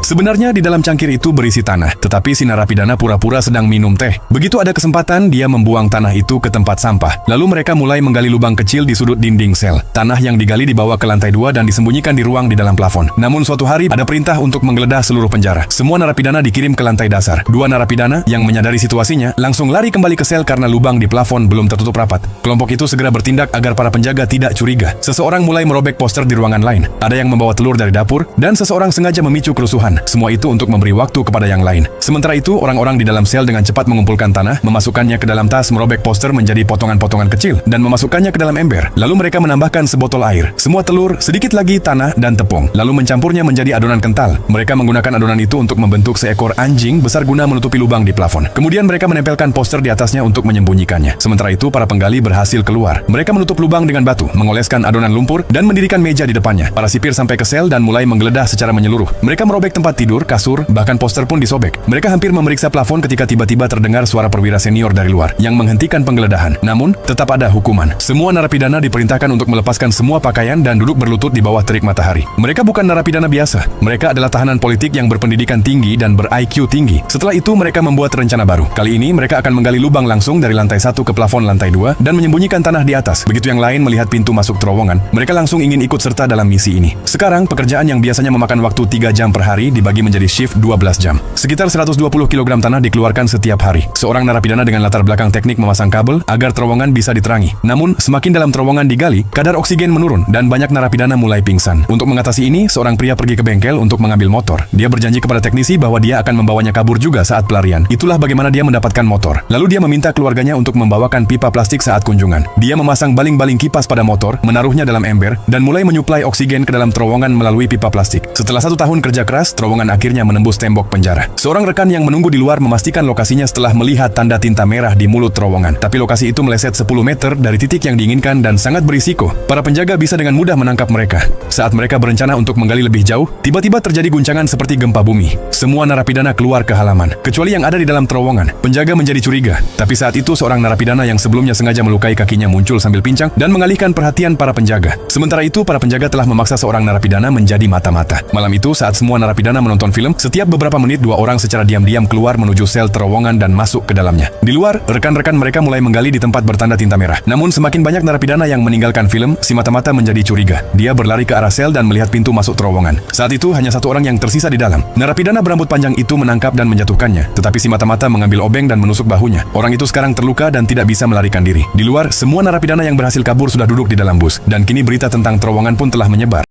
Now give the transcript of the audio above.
Sebenarnya di dalam cangkir itu berisi tanah, tetapi si narapidana pura-pura sedang minum teh. Begitu ada kesempatan, dia membuang tanah itu ke tempat sampah. Lalu mereka mulai menggali lubang kecil di sudut dinding sel. Tanah yang digali dibawa ke lantai 2 dan disembunyikan di ruang di dalam plafon. Namun suatu hari ada perintah untuk menggeledah seluruh penjara. Semua narapidana dikirim ke lantai dasar. Dua narapidana yang menyadari situasinya langsung lari kembali ke sel karena lubang di plafon belum tertutup rapat. Kelompok itu segera bertindak agar para penjaga tidak curiga. Seseorang mulai merobek poster di ruangan lain. Ada yang membawa telur dari dapur, dan seseorang sengaja memicu kerusuhan. Semua itu untuk memberi waktu kepada yang lain. Sementara itu, orang-orang di dalam sel dengan cepat mengumpulkan tanah, memasukkannya ke dalam tas, merobek poster menjadi potongan-potongan kecil, dan memasukkannya ke dalam ember. Lalu mereka menambahkan sebotol air, semua telur, sedikit lagi tanah dan tepung. Lalu mencampurnya menjadi adonan kental. Mereka menggunakan adonan itu untuk membentuk seekor anjing besar guna menutupi lubang di plafon. Kemudian mereka menempelkan poster di atasnya untuk menyembunyikannya. Sementara itu, para penggali berhasil keluar. Mereka menutup lubang dengan batu, mengoleskan adonan lumpur, dan mendirikan meja di depannya. Para sipir sampai ke sel dan mulai menggeledah secara menyeluruh. Mereka merobek tempat tidur, kasur, bahkan poster pun disobek. Mereka hampir memeriksa plafon ketika tiba-tiba terdengar suara perwira senior dari luar yang menghentikan penggeledahan. Namun, tetap ada hukuman. Semua narapidana diperintahkan untuk melepaskan semua pakaian dan duduk berlutut di bawah terik matahari. Mereka bukan narapidana biasa. Mereka adalah tahanan politik yang berpendidikan tinggi dan ber-IQ tinggi. Setelah itu, mereka membuat rencana baru. Kali ini, mereka akan menggali lubang langsung dari lantai 1 ke plafon lantai 2 dan menyembunyikan tanah di atas. Begitu yang lain melihat pintu masuk terowongan, mereka langsung ingin ikut serta dalam misi ini. Sekarang, pekerjaan yang biasanya memakan waktu 3 jam per hari dibagi menjadi shift 12 jam. Sekitar 120 kg tanah dikeluarkan setiap hari. Seorang narapidana dengan latar belakang teknik memasang kabel agar terowongan bisa diterangi. Namun, semakin dalam terowongan digali, kadar oksigen menurun dan banyak narapidana mulai pingsan. Untuk mengatasi ini, seorang pria pergi ke bengkel untuk mengambil motor. Dia berjanji kepada teknisi bahwa dia akan membawanya kabur juga saat pelarian. Itulah bagaimana dia mendapatkan motor. Lalu dia meminta keluarganya untuk membawakan pipa plastik saat kunjungan. Dia memasang baling-baling kipas pada motor, menaruhnya dalam ember, dan mulai menyuplai oksigen ke dalam terowongan melalui pipa plastik. Setelah 1 tahun kerja keras, terowongan akhirnya menembus tembok penjara. Seorang rekan yang menunggu di luar memastikan lokasinya setelah melihat tanda tinta merah di mulut terowongan. Tapi lokasi itu meleset 10 meter dari titik yang diinginkan dan sangat berisiko. Para penjaga bisa dengan mudah menangkap mereka. Saat mereka berencana untuk menggali lebih jauh, tiba-tiba terjadi guncangan seperti gempa bumi. Semua narapidana keluar ke halaman, kecuali yang ada di dalam terowongan. Penjaga menjadi curiga. Tapi saat itu seorang narapidana yang sebelumnya sengaja melukai kakinya muncul sambil pincang dan mengalihkan perhatian para penjaga. Sementara itu, para penjaga telah memaksa seorang narapidana menjadi mata-mata. Malam itu, saat semua narapidana menonton film, setiap beberapa menit 2 orang secara diam-diam keluar menuju sel terowongan dan masuk ke dalamnya. Di luar, rekan-rekan mereka mulai menggali di tempat bertanda tinta merah. Namun semakin banyak narapidana yang meninggalkan film, si mata-mata menjadi curiga. Dia berlari ke arah sel dan melihat pintu masuk terowongan. Saat itu hanya 1 orang yang tersisa di dalam. Narapidana berambut panjang itu menangkap dan menjatuhkannya, tetapi si mata-mata mengambil obeng dan menusuk bahunya. Orang itu sekarang terluka dan tidak bisa melarikan diri. Di luar, semua narapidana yang berhasil kabur sudah duduk di dalam bus, dan kini berita tentang terowongan pun telah menyebar.